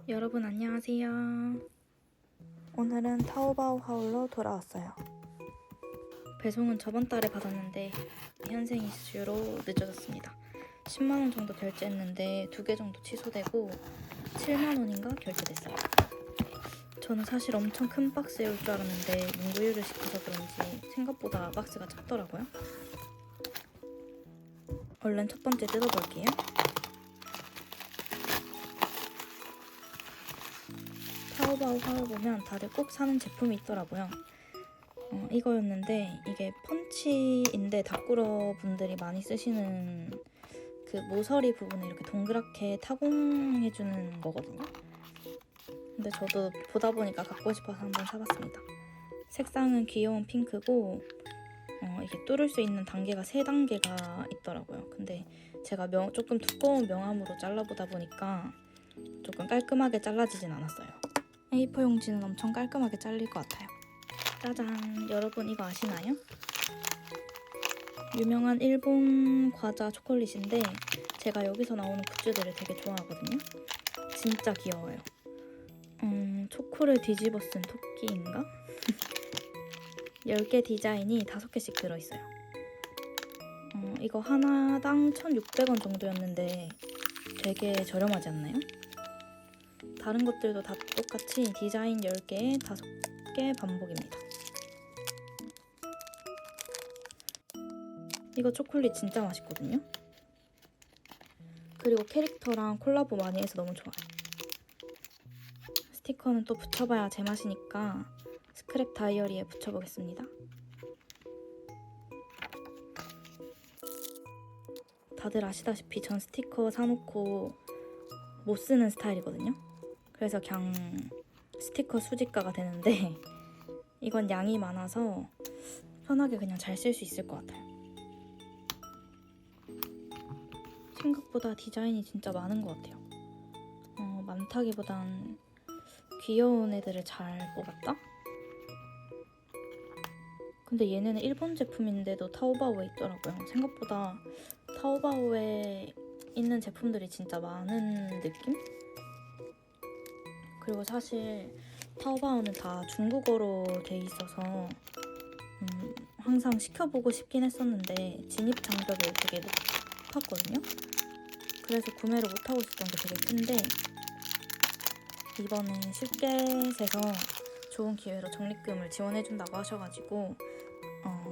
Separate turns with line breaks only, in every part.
여러분 안녕하세요. 오늘은 타오바오 하울로 돌아왔어요. 배송은 저번 달에 받았는데 현생 이슈로 늦어졌습니다. 10만원 정도 결제했는데 2개 정도 취소되고 7만원인가 결제됐어요. 저는 사실 엄청 큰 박스에 올 줄 알았는데 문구유를 시켜서 그런지 생각보다 박스가 작더라고요. 얼른 첫 번째 뜯어볼게요. 타오바오 하울 보면 다들 꼭 사는 제품이 있더라고요. 이거였는데 이게 펀치인데 다꾸러 분들이 많이 쓰시는 그 모서리 부분에 이렇게 동그랗게 타공해주는 거거든요. 근데 저도 보다 보니까 갖고 싶어서 한번 사봤습니다. 색상은 귀여운 핑크고 이게 뚫을 수 있는 단계가 3단계가 있더라고요. 근데 제가 조금 두꺼운 명암으로 잘라보다 보니까 조금 깔끔하게 잘라지진 않았어요. A4 용지는 엄청 깔끔하게 잘릴 것 같아요. 짜잔! 여러분 이거 아시나요? 유명한 일본 과자 초콜릿인데 제가 여기서 나오는 굿즈들을 되게 좋아하거든요. 진짜 귀여워요. 초코를 뒤집어 쓴 토끼인가? 10개 디자인이 5개씩 들어있어요. 이거 하나당 1,600원 정도였는데 되게 저렴하지 않나요? 다른 것들도 다 똑같이 디자인 10개에 5개 반복입니다. 이거 초콜릿 진짜 맛있거든요? 그리고 캐릭터랑 콜라보 많이 해서 너무 좋아요. 스티커는 또 붙여봐야 제맛이니까 스크랩 다이어리에 붙여보겠습니다. 다들 아시다시피 전 스티커 사놓고 못 쓰는 스타일이거든요? 그래서 그냥 스티커 수집가가 되는데 이건 양이 많아서 편하게 그냥 잘 쓸 수 있을 것 같아요. 생각보다 디자인이 진짜 많은 것 같아요. 많다기보단 귀여운 애들을 잘 뽑았다? 근데 얘네는 일본 제품인데도 타오바오에 있더라고요. 생각보다 타오바오에 있는 제품들이 진짜 많은 느낌? 그리고 사실 타오바오는 다 중국어로 돼 있어서 항상 시켜보고 싶긴 했었는데 진입 장벽이 되게 높았거든요. 그래서 구매를 못하고 있었던 게 되게 큰데 이번에 쉽게에서 좋은 기회로 적립금을 지원해준다고 하셔가지고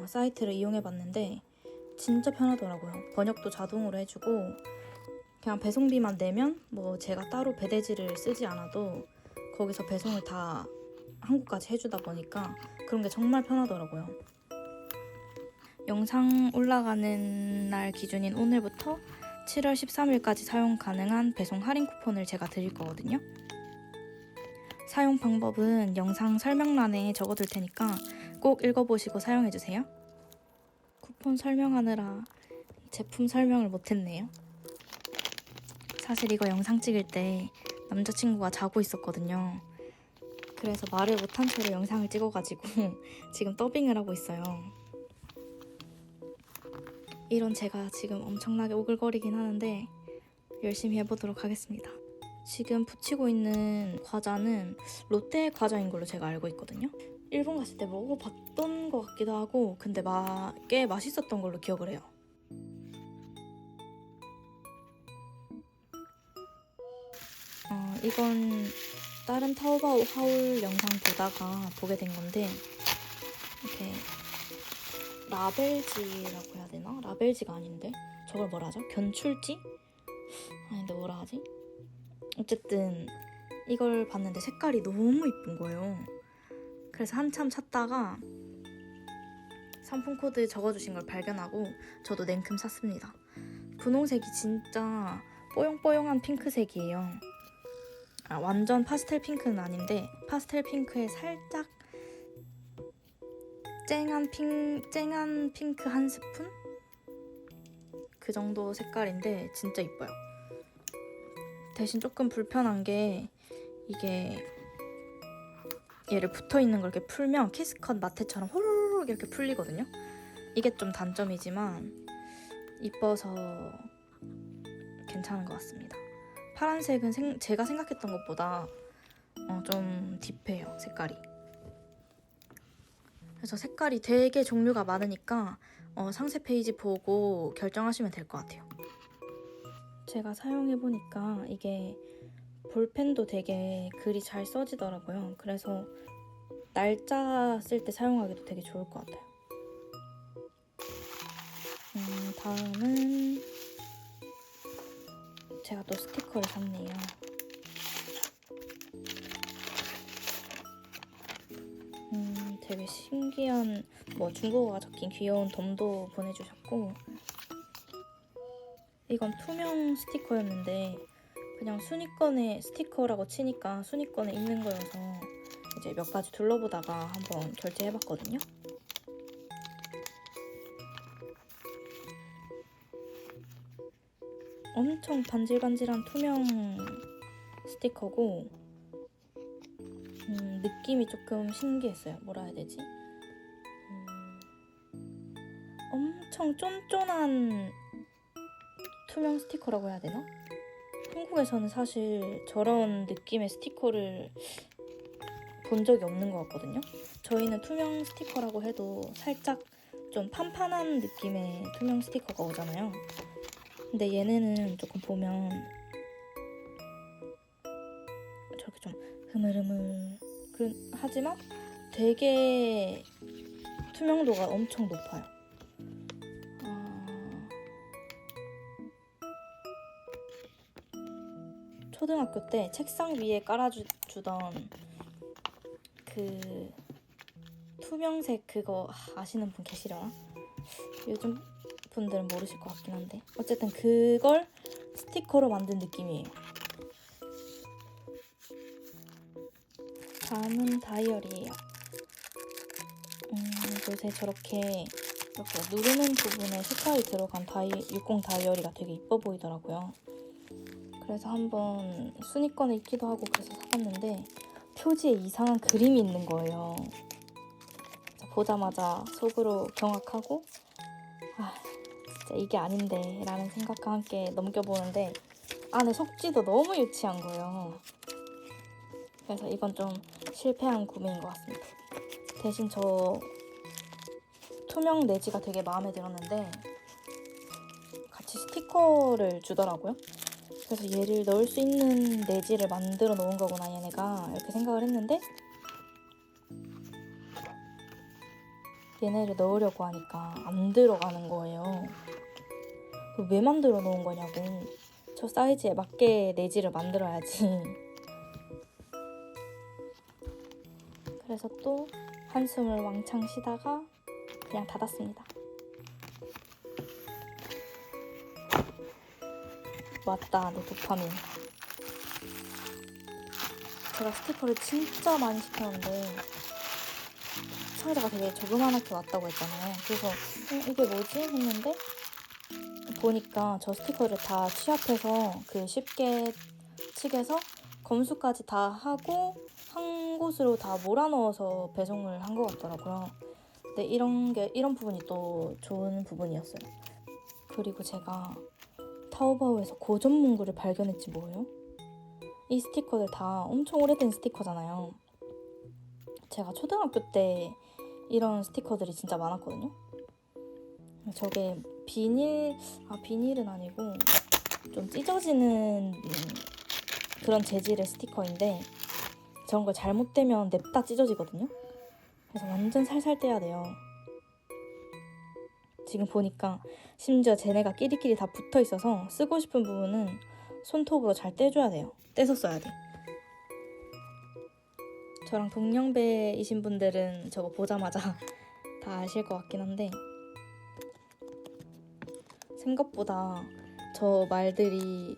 사이트를 이용해봤는데 진짜 편하더라고요. 번역도 자동으로 해주고 그냥 배송비만 내면 뭐 제가 따로 배대지를 쓰지 않아도 거기서 배송을 다 한국까지 해주다 보니까 그런 게 정말 편하더라고요. 영상 올라가는 날 기준인 오늘부터 7월 13일까지 사용 가능한 배송 할인 쿠폰을 제가 드릴 거거든요. 사용 방법은 영상 설명란에 적어둘 테니까 꼭 읽어보시고 사용해주세요. 쿠폰 설명하느라 제품 설명을 못했네요. 사실 이거 영상 찍을 때 남자친구가 자고 있었거든요. 그래서 말을 못한 채로 영상을 찍어가지고 지금 더빙을 하고 있어요. 이런 제가 지금 엄청나게 오글거리긴 하는데 열심히 해보도록 하겠습니다. 지금 붙이고 있는 과자는 롯데 과자인 걸로 제가 알고 있거든요. 일본 갔을 때 먹어봤던 것 같기도 하고 근데 꽤 맛있었던 걸로 기억을 해요. 이건 다른 타오바오 하울 영상 보다가 보게 된 건데 이렇게 라벨지라고 해야 되나? 라벨지가 아닌데 저걸 뭐라 하죠? 견출지? 아닌데 뭐라 하지? 어쨌든 이걸 봤는데 색깔이 너무 이쁜 거예요. 그래서 한참 찾다가 상품 코드 적어주신 걸 발견하고 저도 냉큼 샀습니다. 분홍색이 진짜 뽀용뽀용한 핑크색이에요. 완전 파스텔 핑크는 아닌데 파스텔 핑크에 살짝 쨍한 핑크 한 스푼? 그 정도 색깔인데 진짜 이뻐요. 대신 조금 불편한 게 이게 얘를 붙어있는 걸 이렇게 풀면 키스컷 마테처럼 호로록 이렇게 풀리거든요. 이게 좀 단점이지만 이뻐서 괜찮은 것 같습니다. 파란색은 제가 생각했던 것보다 좀 딥해요, 색깔이. 그래서 색깔이 되게 종류가 많으니까 상세 페이지 보고 결정하시면 될 것 같아요. 제가 사용해보니까 이게 볼펜도 되게 글이 잘 써지더라고요. 그래서 날짜 쓸 때 사용하기도 되게 좋을 것 같아요. 다음은 제가 또 스티커를 샀네요. 되게 신기한 중국어가 적힌 귀여운 돔도 보내주셨고, 이건 투명 스티커였는데 그냥 순위권에 스티커라고 치니까 순위권에 있는 거여서 이제 몇 가지 둘러보다가 한번 결제해봤거든요. 엄청 반질반질한 투명 스티커고 느낌이 조금 신기했어요. 뭐라 해야 되지? 엄청 쫀쫀한 투명 스티커라고 해야 되나? 한국에서는 사실 저런 느낌의 스티커를 본 적이 없는 것 같거든요. 저희는 투명 스티커라고 해도 살짝 좀 판판한 느낌의 투명 스티커가 오잖아요. 근데 얘네는 조금 보면 저렇게 좀 흐물흐물 하지만 되게 투명도가 엄청 높아요. 초등학교 때 책상 위에 깔아주던 그 투명색 그거 아시는 분 계시려나? 요즘 분들은 모르실 것 같긴 한데 어쨌든 그걸 스티커로 만든 느낌이에요. 다음은 다이어리예요. 요새 저렇게 이렇게 누르는 부분에 색깔이 들어간 60 다이어리가 되게 이뻐 보이더라고요. 그래서 한번 순위권에 있기도 하고 그래서 사봤는데 표지에 이상한 그림이 있는 거예요. 보자마자 속으로 경악하고 진짜 이게 아닌데 라는 생각과 함께 넘겨보는데 안에 속지도 너무 유치한 거예요. 그래서 이건 좀 실패한 구매인 것 같습니다. 대신 저 투명 내지가 되게 마음에 들었는데 같이 스티커를 주더라고요. 그래서 얘를 넣을 수 있는 내지를 만들어 놓은 거구나 얘네가 이렇게 생각을 했는데 얘네를 넣으려고 하니까 안 들어가는 거예요. 왜 만들어 놓은 거냐고. 저 사이즈에 맞게 내지를 만들어야지. 그래서 또 한숨을 왕창 쉬다가 그냥 닫았습니다. 왔다 내 도파민. 제가 스티커를 진짜 많이 시켰는데 상자가 되게 조그만하게 왔다고 했잖아요. 그래서 이게 뭐지? 했는데 보니까 저 스티커를 다 취합해서 그 쉽게 측에서 검수까지 다 하고 한 곳으로 다 몰아넣어서 배송을 한 것 같더라고요. 근데 이런 부분이 또 좋은 부분이었어요. 그리고 제가 타오바오에서 고전 문구를 발견했지 뭐예요? 이 스티커들 다 엄청 오래된 스티커잖아요. 제가 초등학교 때 이런 스티커들이 진짜 많았거든요. 저게 비닐은 아니고 좀 찢어지는 그런 재질의 스티커인데 저런 걸 잘못되면 냅다 찢어지거든요. 그래서 완전 살살 떼야 돼요. 지금 보니까 심지어 쟤네가 끼리끼리 다 붙어 있어서 쓰고 싶은 부분은 손톱으로 잘 떼줘야 돼요. 떼서 써야 돼. 저랑 동년배이신 분들은 저거 보자마자 다 아실 것 같긴 한데 생각보다 저 말들이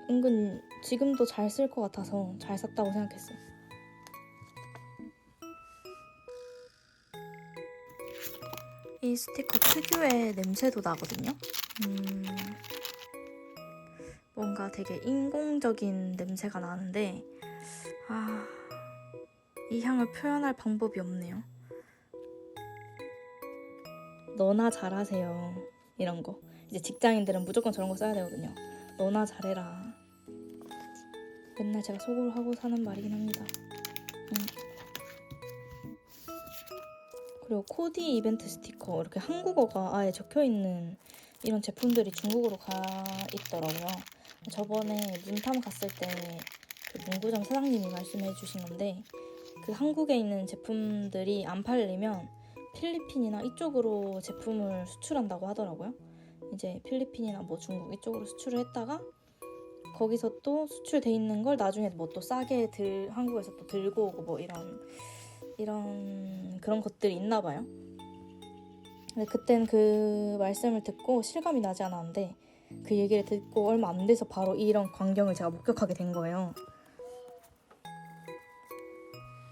은근 지금도 잘 쓸 것 같아서 잘 샀다고 생각했어요. 이 스티커 특유의 냄새도 나거든요. 뭔가 되게 인공적인 냄새가 나는데 이 향을 표현할 방법이 없네요. 너나 잘하세요. 이런 거. 이제 직장인들은 무조건 저런 거 써야 되거든요. 너나 잘해라. 맨날 제가 속으로 하고 사는 말이긴 합니다. 그리고 코디 이벤트 스티커 이렇게 한국어가 아예 적혀있는 이런 제품들이 중국으로 가 있더라고요. 저번에 문탐 갔을 때 그 문구점 사장님이 말씀해 주신 건데, 그 한국에 있는 제품들이 안 팔리면 필리핀이나 이쪽으로 제품을 수출한다고 하더라고요. 이제 필리핀이나 뭐 중국 이쪽으로 수출을 했다가 거기서 또 수출돼 있는 걸 나중에 뭐 또 싸게 한국에서 또 들고 오고 뭐 이런 그런 것들이 있나 봐요. 근데 그땐 그 말씀을 듣고 실감이 나지 않았는데, 그 얘기를 듣고 얼마 안 돼서 바로 이런 광경을 제가 목격하게 된 거예요.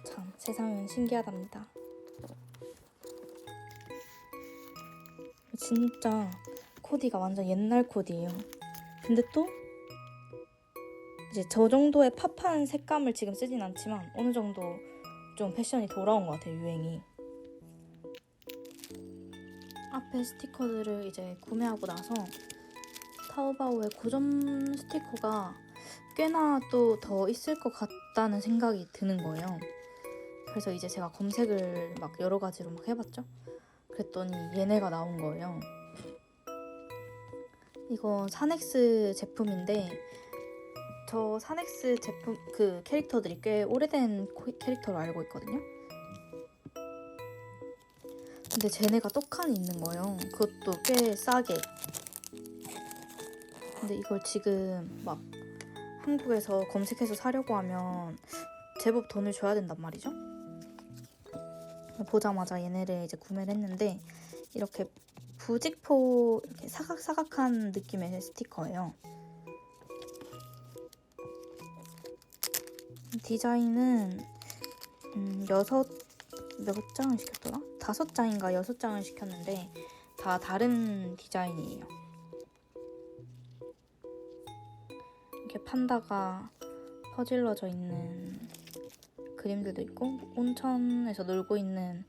참 세상은 신기하답니다. 진짜 코디가 완전 옛날 코디예요. 근데 또 이제 저 정도의 팝한 색감을 지금 쓰진 않지만 어느 정도 좀 패션이 돌아온 것 같아요, 유행이. 앞에 스티커들을 이제 구매하고 나서 타오바오에 고점 스티커가 꽤나 또 더 있을 것 같다는 생각이 드는 거예요. 그래서 이제 제가 검색을 막 여러 가지로 막 해봤죠. 그랬더니 얘네가 나온 거예요. 이거 사넥스 제품인데, 저 사넥스 제품 그 캐릭터들이 꽤 오래된 캐릭터로 알고 있거든요. 근데 쟤네가 떡하니 있는 거예요. 그것도 꽤 싸게. 근데 이걸 지금 막 한국에서 검색해서 사려고 하면 제법 돈을 줘야 된단 말이죠. 보자마자 얘네를 이제 구매를 했는데, 이렇게 부직포 이렇게 사각사각한 느낌의 스티커예요. 디자인은 몇 장을 시켰더라? 5장인가 6장을 시켰는데 다 다른 디자인이에요. 이렇게 판다가 퍼질러져 있는 그림들도 있고, 온천에서 놀고 있는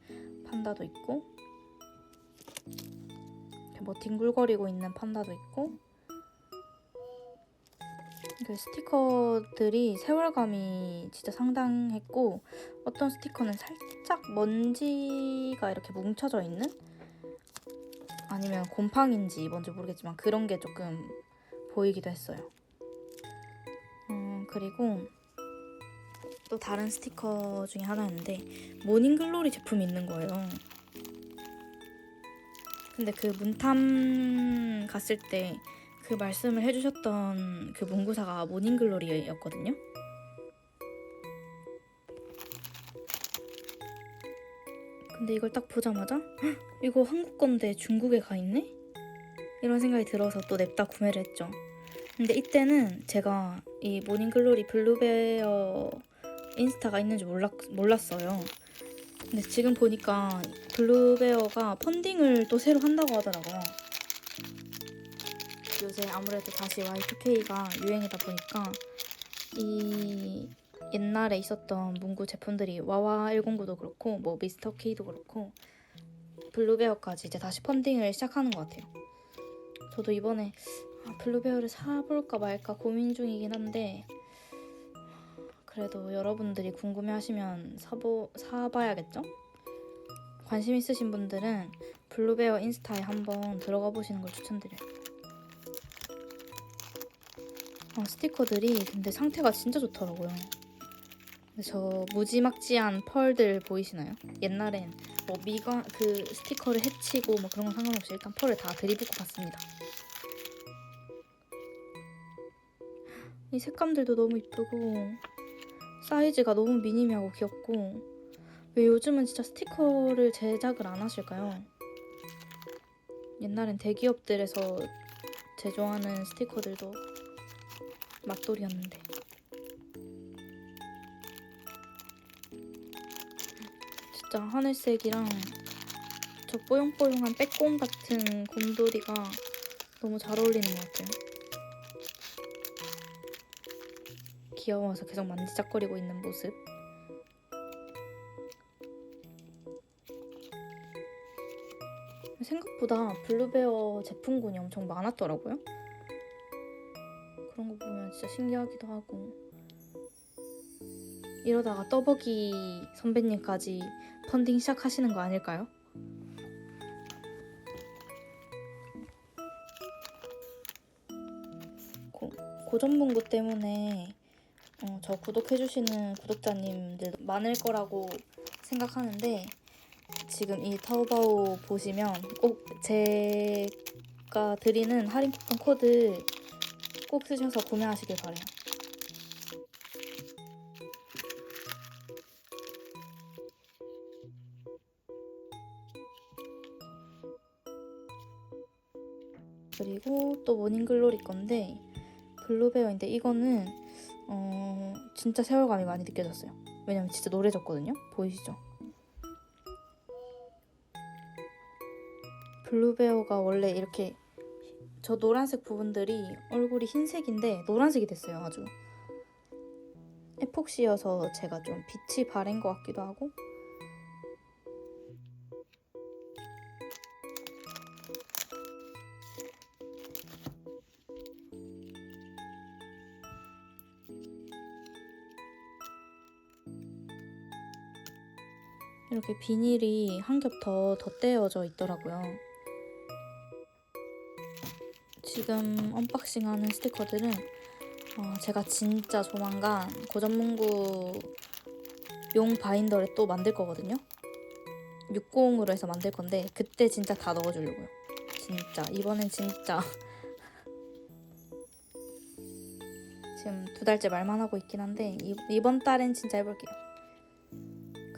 판다도 있고, 이렇게 뭐 뒹굴거리고 있는 판다도 있고. 그 스티커들이 세월감이 진짜 상당했고, 어떤 스티커는 살짝 먼지가 이렇게 뭉쳐져 있는, 아니면 곰팡인지 뭔지 모르겠지만 그런 게 조금 보이기도 했어요. 그리고 또 다른 스티커 중에 하나였는데, 모닝글로리 제품이 있는 거예요. 근데 그 문탐 갔을 때 그 말씀을 해주셨던 그 문구사가 모닝글로리였거든요. 근데 이걸 딱 보자마자 헉, 이거 한국 건데 중국에 가 있네? 이런 생각이 들어서 또 냅다 구매를 했죠. 근데 이때는 제가 이 모닝글로리 블루베어 인스타가 있는지 몰랐어요. 근데 지금 보니까 블루베어가 펀딩을 또 새로 한다고 하더라고요. 요새 아무래도 다시 Y2K가 유행이다 보니까 이 옛날에 있었던 문구 제품들이 와와 109도 그렇고 뭐 미스터 K도 그렇고 블루베어까지 이제 다시 펀딩을 시작하는 것 같아요. 저도 이번에 블루베어를 사볼까 말까 고민 중이긴 한데, 그래도 여러분들이 궁금해하시면 사봐야겠죠? 관심 있으신 분들은 블루베어 인스타에 한번 들어가 보시는 걸 추천드려요. 스티커들이 근데 상태가 진짜 좋더라고요. 저 무지막지한 펄들 보이시나요? 옛날엔 뭐 그 스티커를 해치고 뭐 그런 건 상관없이 일단 펄을 다 들이붓고 갔습니다. 이 색감들도 너무 이쁘고 사이즈가 너무 미니미하고 귀엽고, 왜 요즘은 진짜 스티커를 제작을 안 하실까요? 옛날엔 대기업들에서 제조하는 스티커들도 맛돌이었는데. 진짜 하늘색이랑 저 뽀용뽀용한 빼꼼 같은 곰돌이가 너무 잘 어울리는 것 같아요. 귀여워서 계속 만지작거리고 있는 모습. 생각보다 블루베어 제품군이 엄청 많았더라고요. 그런 거 보면 진짜 신기하기도 하고. 이러다가 떠보기 선배님까지 펀딩 시작하시는 거 아닐까요? 고전문구 때문에 저 구독해주시는 구독자님들 많을 거라고 생각하는데 지금 이 타오바오 보시면 꼭 제가 드리는 할인 쿠폰 코드 꼭 쓰셔서 구매하시길 바래요. 그리고 또 모닝글로리 건데 블루베어인데 이거는 진짜 세월감이 많이 느껴졌어요. 왜냐면 진짜 노래졌거든요. 보이시죠? 블루베어가 원래 이렇게 저 노란색 부분들이 얼굴이 흰색인데 노란색이 됐어요. 아주 에폭시여서 제가 좀 빛이 바랜 것 같기도 하고 이렇게 비닐이 한 겹 더 덧대어져 있더라고요. 지금 언박싱하는 스티커들은 제가 진짜 조만간 고전문구 용 바인더를 또 만들 거거든요. 60으로 해서 만들 건데 그때 진짜 다 넣어주려고요. 진짜 이번엔 진짜 지금 2달째 말만 하고 있긴 한데 이번 달엔 진짜 해볼게요.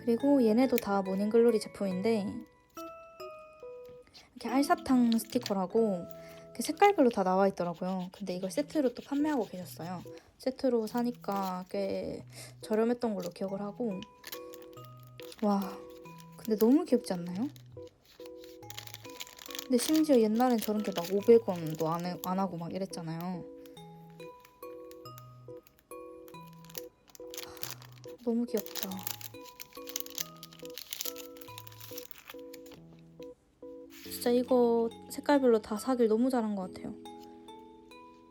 그리고 얘네도 다 모닝글로리 제품인데 이렇게 알사탕 스티커라고 색깔별로 다 나와 있더라고요. 근데 이걸 세트로 또 판매하고 계셨어요. 세트로 사니까 꽤 저렴했던 걸로 기억을 하고 와 근데 너무 귀엽지 않나요? 근데 심지어 옛날엔 저런 게 막 500원도 안 하고 막 이랬잖아요. 너무 귀엽다. 진짜 이거 색깔별로 다 사길 너무 잘한 것 같아요.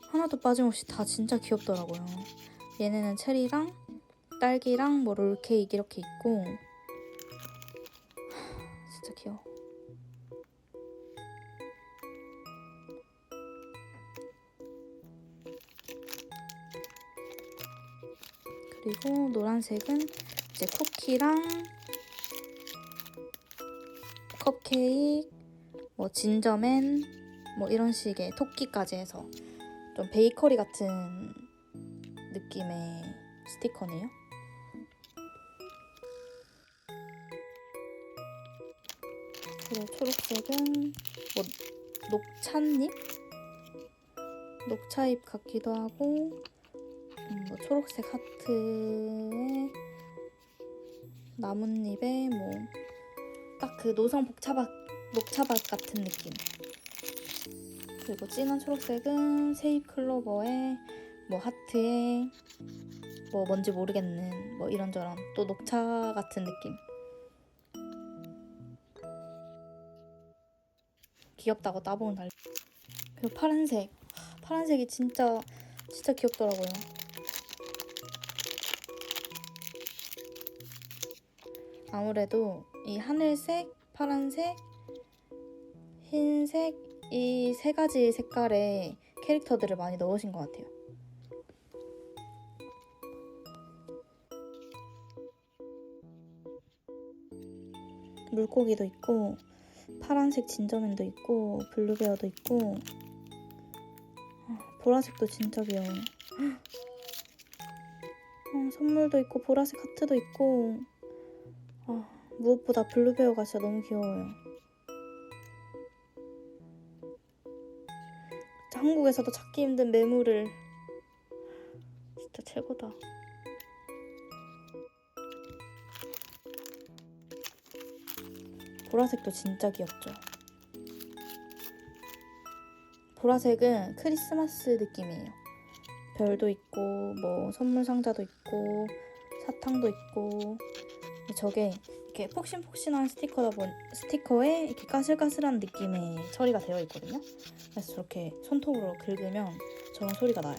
하나도 빠짐없이 다 진짜 귀엽더라고요. 얘네는 체리랑 딸기랑 뭐 롤케이크 이렇게 있고 진짜 귀여워. 그리고 노란색은 이제 쿠키랑 컵케이크, 뭐 진저맨, 뭐 이런 식의 토끼까지 해서 좀 베이커리 같은 느낌의 스티커네요. 그리고 초록색은 뭐 녹차잎? 녹차잎 같기도 하고 뭐 초록색 하트에 나뭇잎에 뭐 딱 그 노성 녹차밭 같은 느낌. 그리고 진한 초록색은 세잎 클로버에 뭐 하트에 뭐 뭔지 모르겠는 뭐 이런저런 또 녹차 같은 느낌. 귀엽다고 따봉을 달리. 그리고 파란색이 진짜 귀엽더라고요. 아무래도 이 하늘색, 파란색, 흰색 이 3가지 색깔의 캐릭터들을 많이 넣으신 것 같아요. 물고기도 있고 파란색 진저맨도 있고 블루베어도 있고 보라색도 진짜 귀여워요. 선물도 있고 보라색 하트도 있고 무엇보다 블루베어가 진짜 너무 귀여워요. 한국에서도 찾기 힘든 매물을 진짜 최고다. 보라색도 진짜 귀엽죠. 보라색은 크리스마스 느낌이에요. 별도 있고 뭐 선물 상자도 있고 사탕도 있고 저게 이렇게 폭신폭신한 스티커에 이렇게 까슬까슬한 느낌의 처리가 되어 있거든요. 그래서 저렇게 손톱으로 긁으면 저런 소리가 나요.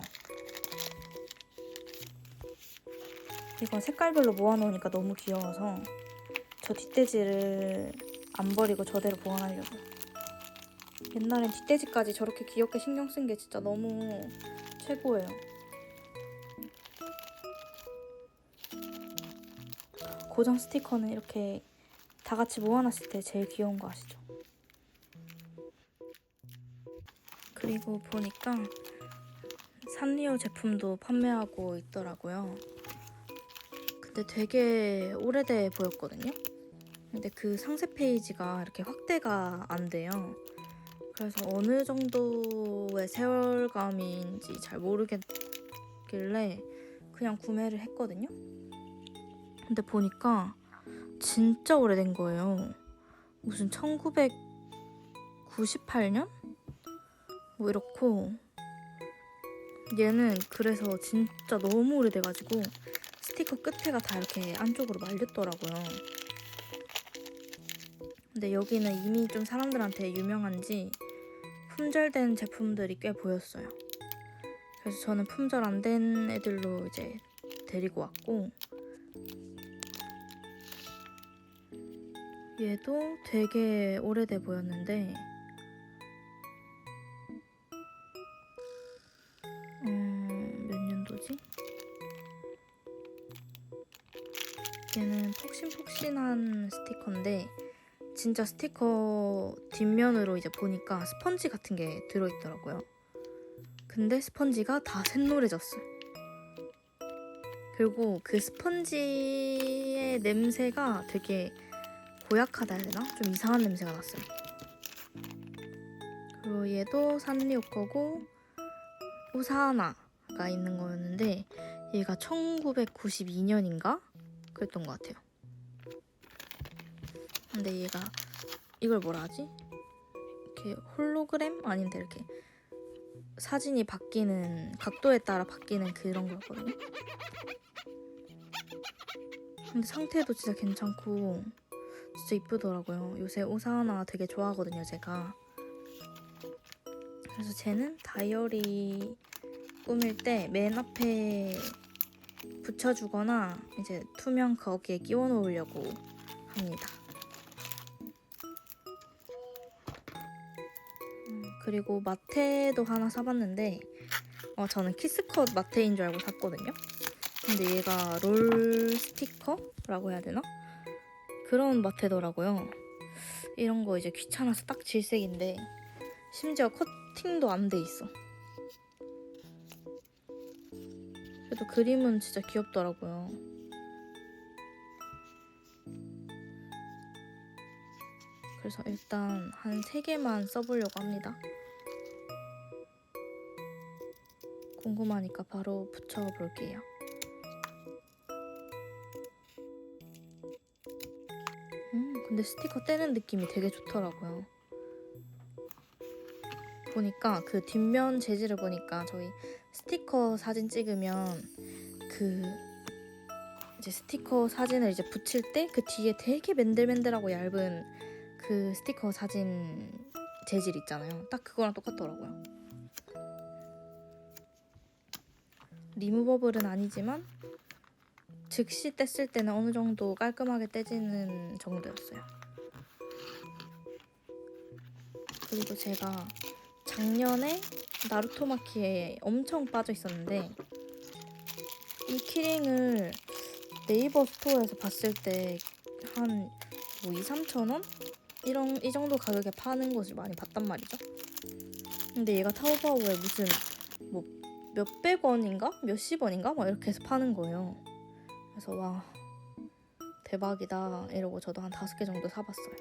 이건 색깔별로 모아놓으니까 너무 귀여워서 저 뒷돼지를 안 버리고 저대로 보관하려고요. 옛날엔 뒷돼지까지 저렇게 귀엽게 신경 쓴 게 진짜 너무 최고예요. 고정 스티커는 이렇게 다 같이 모아놨을 때 제일 귀여운 거 아시죠? 그리고 보니까 산리오 제품도 판매하고 있더라고요. 근데 되게 오래돼 보였거든요. 근데 그 상세 페이지가 이렇게 확대가 안 돼요. 그래서 어느 정도의 세월감인지 잘 모르겠길래 그냥 구매를 했거든요. 근데 보니까 진짜 오래된 거예요. 무슨 1998년? 뭐 이렇고 얘는 그래서 진짜 너무 오래돼가지고 스티커 끝에가 다 이렇게 안쪽으로 말렸더라고요. 근데 여기는 이미 좀 사람들한테 유명한지 품절된 제품들이 꽤 보였어요. 그래서 저는 품절 안 된 애들로 이제 데리고 왔고, 얘도 되게 오래돼 보였는데 몇 년도지? 얘는 폭신폭신한 스티커인데 진짜 스티커 뒷면으로 이제 보니까 스펀지 같은 게 들어있더라고요. 근데 스펀지가 다 샛노래졌어요. 그리고 그 스펀지의 냄새가 되게 고약하다 해야 되나? 좀 이상한 냄새가 났어요. 그리고 얘도 산리오 거고 우사하나가 있는 거였는데 얘가 1992년인가? 그랬던 것 같아요. 근데 얘가 이걸 뭐라 하지? 이렇게 홀로그램? 아닌데 이렇게 사진이 바뀌는 각도에 따라 바뀌는 그런 거였거든요. 근데 상태도 진짜 괜찮고 진짜 이쁘더라고요. 요새 우사하나 되게 좋아하거든요, 제가. 그래서 쟤는 다이어리 꾸밀 때 맨 앞에 붙여주거나 이제 투명 거기에 끼워 놓으려고 합니다. 그리고 마테도 하나 사봤는데 저는 키스컷 마테인 줄 알고 샀거든요. 근데 얘가 롤 스티커라고 해야 되나? 그런 마테더라고요. 이런 거 이제 귀찮아서 딱 질색인데 심지어 커팅도 안 돼 있어. 그래도 그림은 진짜 귀엽더라고요. 그래서 일단 한 3개만 써보려고 합니다. 궁금하니까 바로 붙여볼게요. 근데 스티커 떼는 느낌이 되게 좋더라고요. 보니까 그 뒷면 재질을 보니까 저희 스티커 사진 찍으면 그 이제 스티커 사진을 이제 붙일 때 그 뒤에 되게 맨들맨들하고 얇은 그 스티커 사진 재질 있잖아요. 딱 그거랑 똑같더라고요. 리무버블은 아니지만 즉시 뗐을 때는 어느 정도 깔끔하게 떼지는 정도였어요. 그리고 제가 작년에 나루토마키에 엄청 빠져 있었는데 이 키링을 네이버 스토어에서 봤을 때 한 뭐 2-3,000원? 이 정도 가격에 파는 것을 많이 봤단 말이죠. 근데 얘가 타오바오에 무슨 뭐 몇백 원인가? 몇십 원인가? 막 이렇게 해서 파는 거예요. 그래서 와 대박이다 이러고 저도 한 5개 정도 사봤어요.